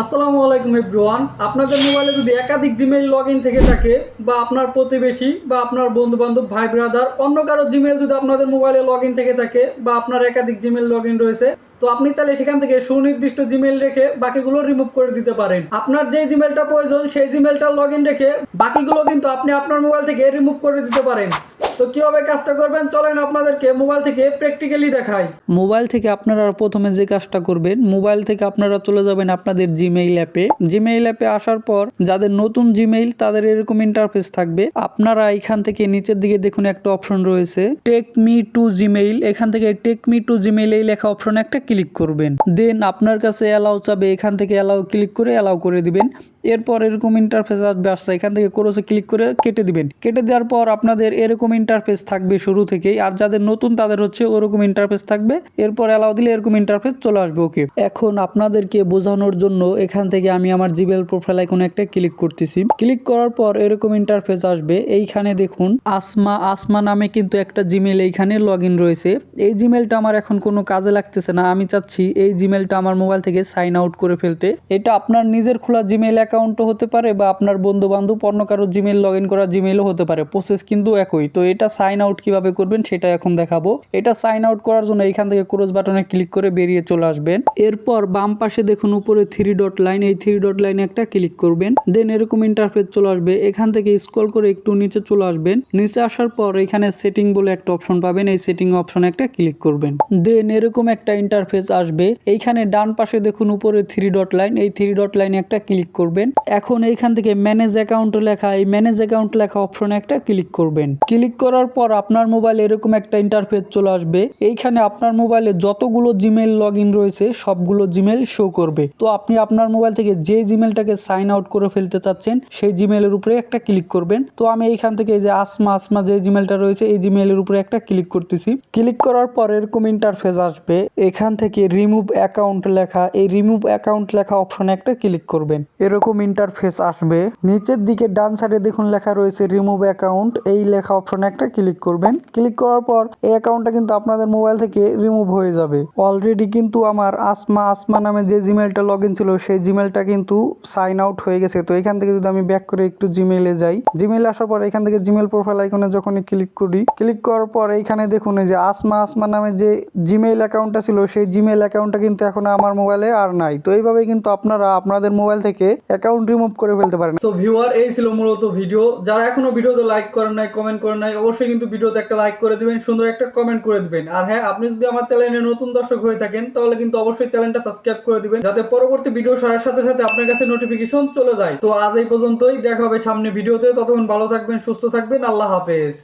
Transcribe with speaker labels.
Speaker 1: আসসালামু আলাইকুম এভরিওয়ান। আপনাদের মোবাইলে যদি একাধিক জিমেইল লগইন থেকে থাকে বা আপনার প্রতিবেশী বা আপনার বন্ধু বান্ধব ভাই ব্রাদার অন্য কারো জিমেইল যদি আপনাদের মোবাইলে লগইন থেকে থাকে বা আপনার একাধিক জিমেইল লগইন রয়েছে, তো আপনি চাইলে সেখান থেকে সুনির্দিষ্ট জিমেইল রেখে বাকিগুলো রিমুভ করে দিতে পারেন। আপনার যে জিমেইলটা প্রয়োজন সেই জিমেইলটা লগইন রেখে বাকিগুলো কিন্তু আপনি আপনার মোবাইল থেকে রিমুভ করে দিতে পারেন। তো কিভাবে কাজটা করবেন চলেন আপনাদেরকে মোবাইল থেকে প্র্যাকটিক্যালি দেখাই। মোবাইল থেকে আপনারা প্রথমে যে কাজটা করবেন, মোবাইল থেকে আপনারা চলে যাবেন আপনাদের জিমেইল অ্যাপে। জিমেইল অ্যাপে আসার পর যাদের নতুন জিমেইল তাদের এরকম ইন্টারফেস থাকবে। আপনারা এখান থেকে নিচের দিকে দেখুন একটা অপশন রয়েছে টেক মি টু জিমেইল। এখান থেকে টেক মি টু জিমেইল এই লেখা অপশন একটা ক্লিক করবেন। দেন আপনার কাছে অ্যালাউ চাবে, এখান থেকে অ্যালাউ ক্লিক করে অ্যালাউ করে দিবেন। এরপর এরকম ইন্টারফেস আসবে, এখান থেকে ক্রসে ক্লিক করে কেটে দিবেন। কেটে দেওয়ার পর আপনাদের এরকম ইন্টারফেস থাকবে শুরু থেকেই, আর যাদের নতুন তাদের হচ্ছে ওরকম ইন্টারফেস থাকবে। এরপর অ্যালাউ দিলে এরকম ইন্টারফেস চলে আসবে। ওকে, এখন আপনাদেরকে বোঝানোর জন্য এখান থেকে আমি আমার জিমেইল প্রোফাইল আইকনে একটা ক্লিক করতেছি। ক্লিক করার পর এরকম ইন্টারফেস আসবে। এইখানে দেখুন আসমা নামে কিন্তু একটা জিমেইল এইখানে লগ ইন রয়েছে। এই জিমেইলটা আমার এখন কোনো কাজে লাগতেছে না। আমি চাচ্ছি এই জিমেইলটা আমার মোবাইল থেকে সাইন আউট করে ফেলতে। এটা আপনার নিজের খোলা জিমেইল অ্যাকাউন্টও হতে পারে বা আপনার বন্ধু বান্ধব অন্য কারো জিমেইল লগ ইন করা জিমেইলও হতে পারে, প্রসেস কিন্তু একই। তো এটা সাইন আউট কিভাবে করবেন সেটা এখন দেখাবো। এটা সাইন আউট করার জন্য এখান থেকে ক্রস বাটনে ক্লিক করে বেরিয়ে চলে আসবেন। এরপর বাম পাশে দেখুন উপরে 3 ডট লাইন, এই 3 ডট লাইনে একটা ক্লিক করবেন। দেন এরকম ইন্টারফেস চলে আসবে। এখান থেকে স্ক্রল করে একটু নিচে চলে আসবেন। নিচে আসার পর এখানে সেটিং বলে একটা অপশন পাবেন, এই সেটিং অপশনে একটা ক্লিক করবেন। দেন এরকম একটা ইন্টারফেস আসবে। এইখানে ডান পাশে দেখুন উপরে 3 ডট লাইন, এই 3 ডট লাইনে একটা ক্লিক করবেন। এখন এইখান থেকে ম্যানেজ অ্যাকাউন্ট লেখা, এই ম্যানেজ অ্যাকাউন্ট লেখা অপশনে একটা ক্লিক করবেন। ক্লিক করার পর আপনার মোবাইলে এরকম একটা ইন্টারফেস চলে আসবে। এইখানে আপনার মোবাইলে যতগুলো জিমেইল লগ ইন রয়েছে সবগুলো জিমেইল শো করবে। তো আপনি আপনার মোবাইল থেকে যে জিমেইলটাকে সাইন আউট করে ফেলতে চাচ্ছেন সেই জিমেইলের উপরে একটা ক্লিক করবেন। তো আমি এইখান থেকে যে আসমা যে জিমেইলটা রয়েছে এই জিমেইলের উপরে একটা ক্লিক করতেছি। ক্লিক করার পর এরকম ইন্টারফেস আসবে। এখান থেকে রিমুভ অ্যাকাউন্ট লেখা, এই রিমুভ অ্যাকাউন্ট লেখা অপশনে একটা ক্লিক করবেন। এরকম ইন্টারফেস আসবে। নিচের দিকে ডান সাইডে দেখুন লেখা রয়েছে রিমুভ অ্যাকাউন্ট, এই লেখা অপশনে একটা ক্লিক করবেন। ক্লিক করার পর এই অ্যাকাউন্টটা কিন্তু আপনাদের মোবাইল থেকে রিমুভ হয়ে যাবে। অলরেডি কিন্তু আমার আসমা নামে যে জিমেইলটা লগ ইন ছিল সেই জিমেইলটা কিন্তু সাইন আউট হয়ে গেছে। তো এখান থেকে যদি আমি ব্যাক করে একটু জিমেইলে যাই, জিমেইলে আসার পর এখান থেকে জিমেইল প্রোফাইল আইকনে যখনই ক্লিক করি, ক্লিক করার পর এইখানে দেখুন এই যে আসমা নামে যে জিমেইল অ্যাকাউন্টটা ছিল সেই জিমেইল অ্যাকাউন্টটা কিন্তু এখন আমার মোবাইলে আর নাই। তো এইভাবে কিন্তু আপনারা আপনাদের মোবাইল থেকে অ্যাকাউন্ট রিমুভ করে ফেলতে পারেন। তো ভিউয়ার, এই ছিল মূলত ভিডিও। যারা এখনো ভিডিওতে লাইক করেন নাই, কমেন্ট করেন নাই, অবশ্যই কিন্তু ভিডিওতে একটা লাইক করে দিবেন, সুন্দর একটা কমেন্ট করে দিবেন। আর হ্যাঁ, আপনি যদি আমার চ্যানেলে নতুন দর্শক হয়ে থাকেন তাহলে কিন্তু অবশ্যই চ্যানেলটা সাবস্ক্রাইব করে দিবেন, যাতে পরবর্তী ভিডিও ছাড়ার সাথে সাথে আপনার কাছে নোটিফিকেশন চলে যায়। তো আজ এই পর্যন্তই, দেখা হবে সামনে ভিডিওতে। ততক্ষণ ভালো থাকবেন, সুস্থ থাকবেন, আল্লাহ হাফেজ।